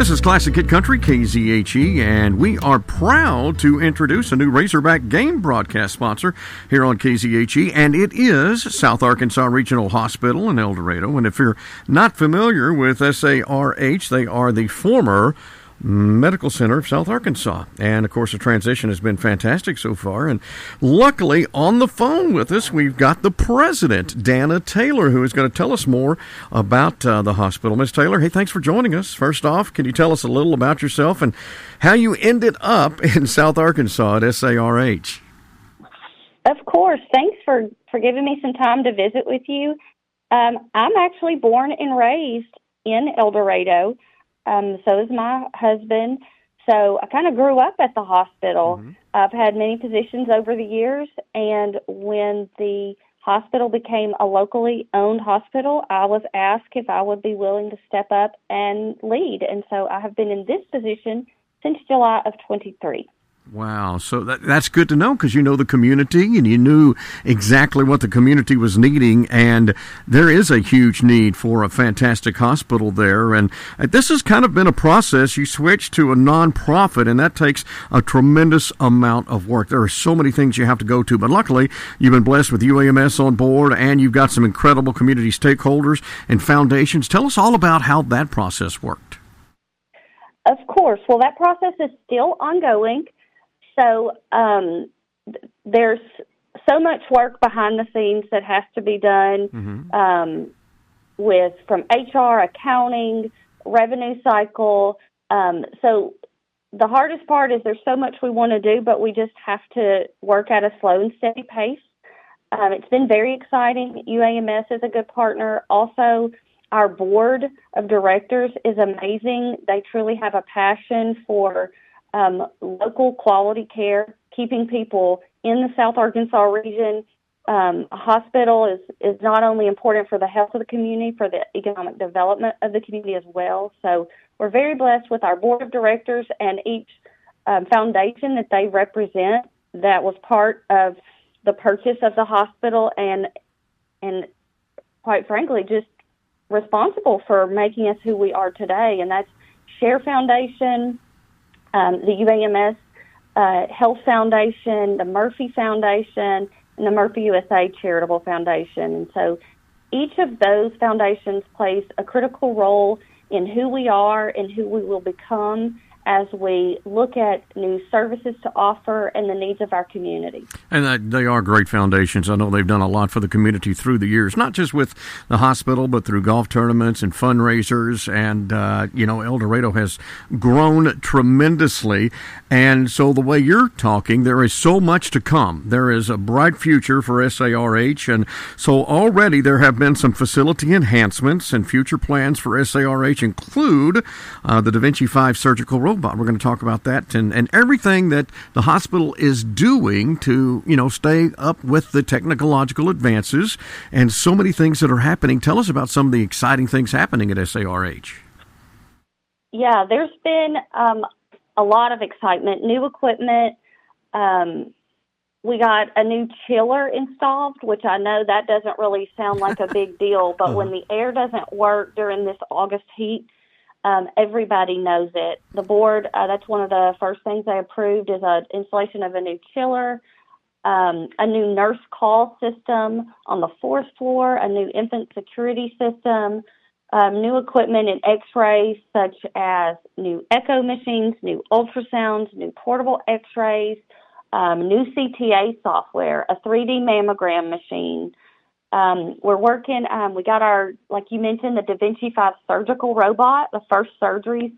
This is Classic Hit Country, KZHE, and we are proud to introduce a new Razorback game broadcast sponsor here on KZHE, and it is South Arkansas Regional Hospital in El Dorado. And if you're not familiar with SARH, they are the former Medical Center of South Arkansas. And, of course, the transition has been fantastic so far. And luckily, on the phone with us, we've got the president, Dana Taylor, who is going to tell us more about the hospital. Ms. Taylor, hey, thanks for joining us. First off, can you tell us a little about yourself and how you ended up in South Arkansas at SARH? Of course. Thanks for giving me some time to visit with you. I'm actually born and raised in El Dorado. So is my husband. So I kind of grew up at the hospital. Mm-hmm. I've had many positions over the years, and when the hospital became a locally owned hospital, I was asked if I would be willing to step up and lead. And so I have been in this position since July of 23. Wow. So that's good to know, because you know the community and you knew exactly what the community was needing. And there is a huge need for a fantastic hospital there. And this has kind of been a process. You switched to a nonprofit, and that takes a tremendous amount of work. There are so many things you have to go to. But luckily, you've been blessed with UAMS on board, and you've got some incredible community stakeholders and foundations. Tell us all about how that process worked. Of course. Well, that process is still ongoing. So there's so much work behind the scenes that has to be done from HR, accounting, revenue cycle. So the hardest part is there's so much we want to do, but we just have to work at a slow and steady pace. It's been very exciting. UAMS is a good partner. Also, our board of directors is amazing. They truly have a passion for local quality care, keeping people in the South Arkansas region. A hospital is not only important for the health of the community, for the economic development of the community as well. So we're very blessed with our board of directors and each foundation that they represent that was part of the purchase of the hospital and quite frankly, just responsible for making us who we are today. And that's Share Foundation, the UAMS Health Foundation, the Murphy Foundation, and the Murphy USA Charitable Foundation. And so each of those foundations plays a critical role in who we are and who we will become as we look at new services to offer and the needs of our community. And they are great foundations. I know they've done a lot for the community through the years, not just with the hospital, but through golf tournaments and fundraisers. And, El Dorado has grown tremendously. And so the way you're talking, there is so much to come. There is a bright future for SARH. And so already there have been some facility enhancements, and future plans for SARH include the Da Vinci 5 surgical robot. We're going to talk about that and everything that the hospital is doing to, stay up with the technological advances and so many things that are happening. Tell us about some of the exciting things happening at SARH. Yeah, there's been a lot of excitement, new equipment. We got a new chiller installed, which I know that doesn't really sound like a big deal, but when the air doesn't work during this August heat, everybody knows it. The board, that's one of the first things they approved is an installation of a new chiller, a new nurse call system on the fourth floor, a new infant security system, new equipment in x-rays such as new echo machines, new ultrasounds, new portable x-rays, new CTA software, a 3D mammogram machine. We're working, we got our, like you mentioned, the Da Vinci 5 surgical robot. The first surgeries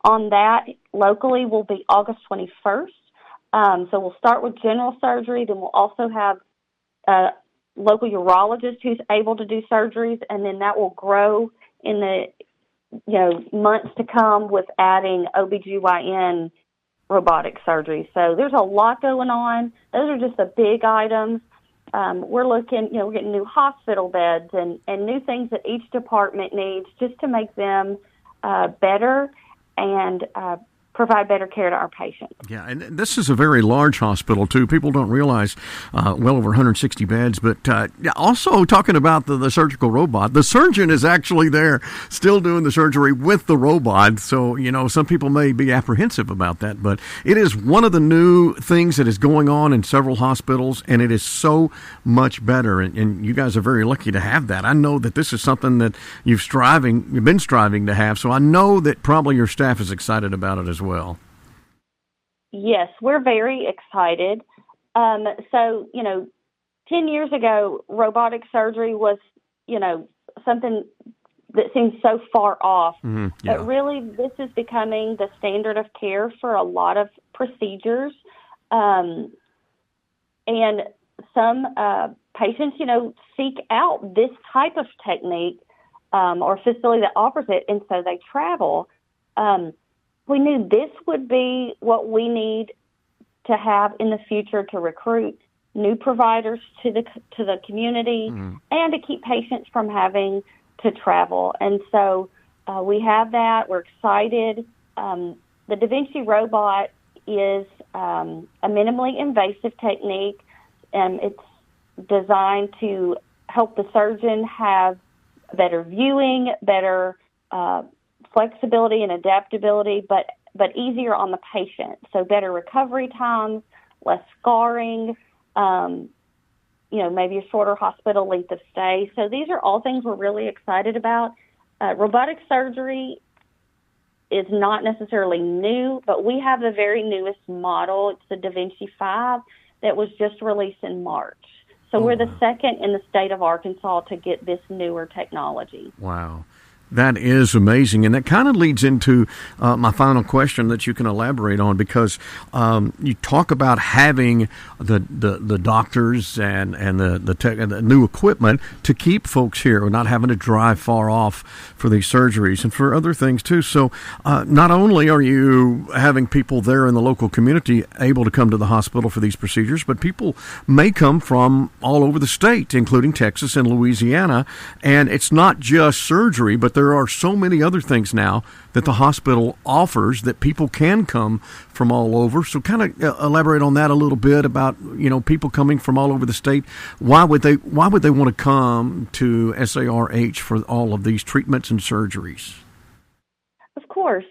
on that locally will be August 21st. So we'll start with general surgery, then we'll also have a local urologist who's able to do surgeries, and then that will grow in the months to come with adding OBGYN robotic surgery. So there's a lot going on. Those are just the big items. We're looking, we're getting new hospital beds and new things that each department needs just to make them better and provide better care to our patients. Yeah, and this is a very large hospital, too. People don't realize well over 160 beds. But also talking about the surgical robot, the surgeon is actually there still doing the surgery with the robot. So, some people may be apprehensive about that. But it is one of the new things that is going on in several hospitals, and it is so much better. And you guys are very lucky to have that. I know that this is something that you've been striving to have. So I know that probably your staff is excited about it as well. Yes, we're very excited. 10 years ago, robotic surgery was, something that seems so far off. Mm-hmm, yeah. But really, this is becoming the standard of care for a lot of procedures. And some patients, seek out this type of technique or facility that offers it, and so they travel. We knew this would be what we need to have in the future to recruit new providers to the community and to keep patients from having to travel. And so we have that. We're excited. The Da Vinci robot is a minimally invasive technique, and it's designed to help the surgeon have better viewing, better flexibility and adaptability, but easier on the patient. So better recovery times, less scarring, maybe a shorter hospital length of stay. So these are all things we're really excited about. Robotic surgery is not necessarily new, but we have the very newest model. It's the Da Vinci 5 that was just released in March. So we're the second in the state of Arkansas to get this newer technology. Wow. That is amazing, and that kind of leads into my final question that you can elaborate on, because you talk about having the doctors and the new equipment to keep folks here, or not having to drive far off for these surgeries and for other things too. So not only are you having people there in the local community able to come to the hospital for these procedures, but people may come from all over the state, including Texas and Louisiana, and it's not just surgery, but there are so many other things now that the hospital offers that people can come from all over. So kind of elaborate on that a little bit about, people coming from all over the state. Why would they want to come to SARH for all of these treatments and surgeries? Of course.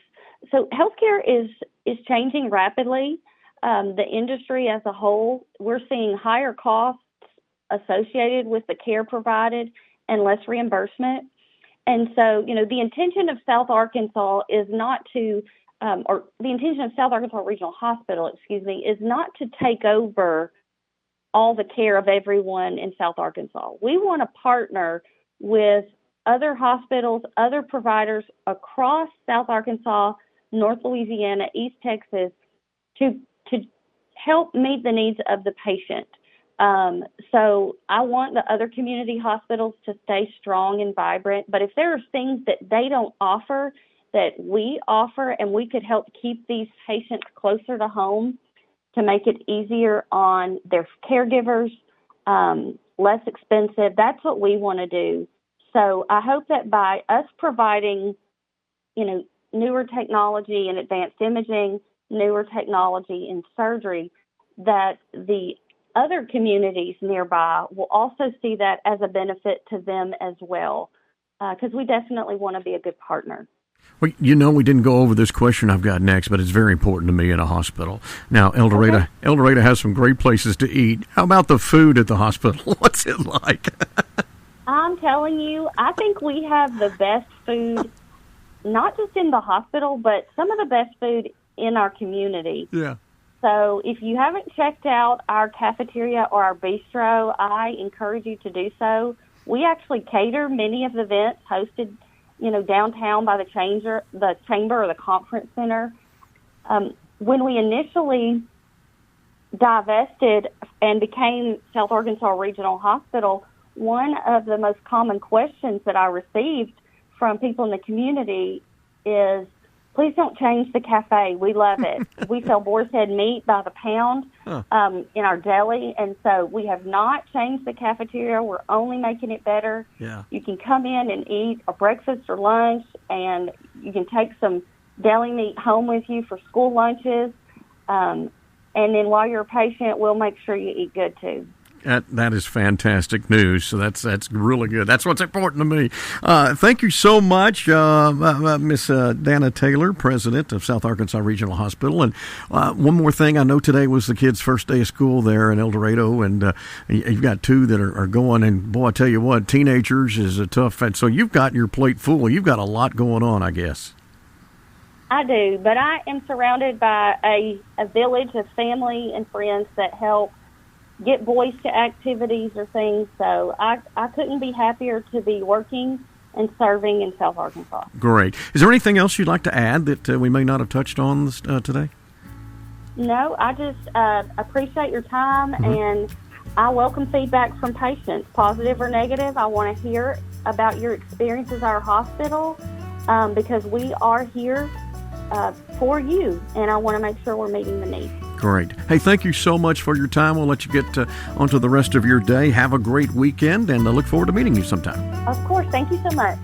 So healthcare is changing rapidly. The industry as a whole, we're seeing higher costs associated with the care provided and less reimbursement. And so, the intention of South Arkansas is not to, or the intention of South Arkansas Regional Hospital, is not to take over all the care of everyone in South Arkansas. We want to partner with other hospitals, other providers across South Arkansas, North Louisiana, East Texas, to help meet the needs of the patient. So I want the other community hospitals to stay strong and vibrant, but if there are things that they don't offer that we offer, and we could help keep these patients closer to home to make it easier on their caregivers, less expensive, that's what we want to do. So I hope that by us providing, newer technology in advanced imaging, newer technology in surgery, that the other communities nearby will also see that as a benefit to them as well, because we definitely want to be a good partner. Well, we didn't go over this question I've got next, but it's very important to me in a hospital. Now, El Dorado has some great places to eat. How about the food at the hospital? What's it like? I'm telling you, I think we have the best food, not just in the hospital, but some of the best food in our community. Yeah. So if you haven't checked out our cafeteria or our bistro, I encourage you to do so. We actually cater many of the events hosted, downtown by the chamber or the conference center. When we initially divested and became South Arkansas Regional Hospital, one of the most common questions that I received from people in the community is, please don't change the cafe. We love it. We sell boar's head meat by the pound in our deli, and so we have not changed the cafeteria. We're only making it better. Yeah. You can come in and eat a breakfast or lunch, and you can take some deli meat home with you for school lunches. And then while you're a patient, we'll make sure you eat good too. That is fantastic news. So that's really good. That's what's important to me. Thank you so much, Miss Dana Taylor, President of South Arkansas Regional Hospital. And one more thing, I know today was the kids' first day of school there in El Dorado, and you've got two that are going. And boy, I tell you what, teenagers is a tough. So you've got your plate full. You've got a lot going on, I guess. I do, but I am surrounded by a village of family and friends that help get boys to activities or things. So I couldn't be happier to be working and serving in South Arkansas. Great. Is there anything else you'd like to add that we may not have touched on today? No, I just appreciate your time, and I welcome feedback from patients, positive or negative. I want to hear about your experiences at our hospital because we are here for you, and I want to make sure we're meeting the needs. Great. Hey, thank you so much for your time. We'll let you get onto the rest of your day. Have a great weekend, and I look forward to meeting you sometime. Of course. Thank you so much.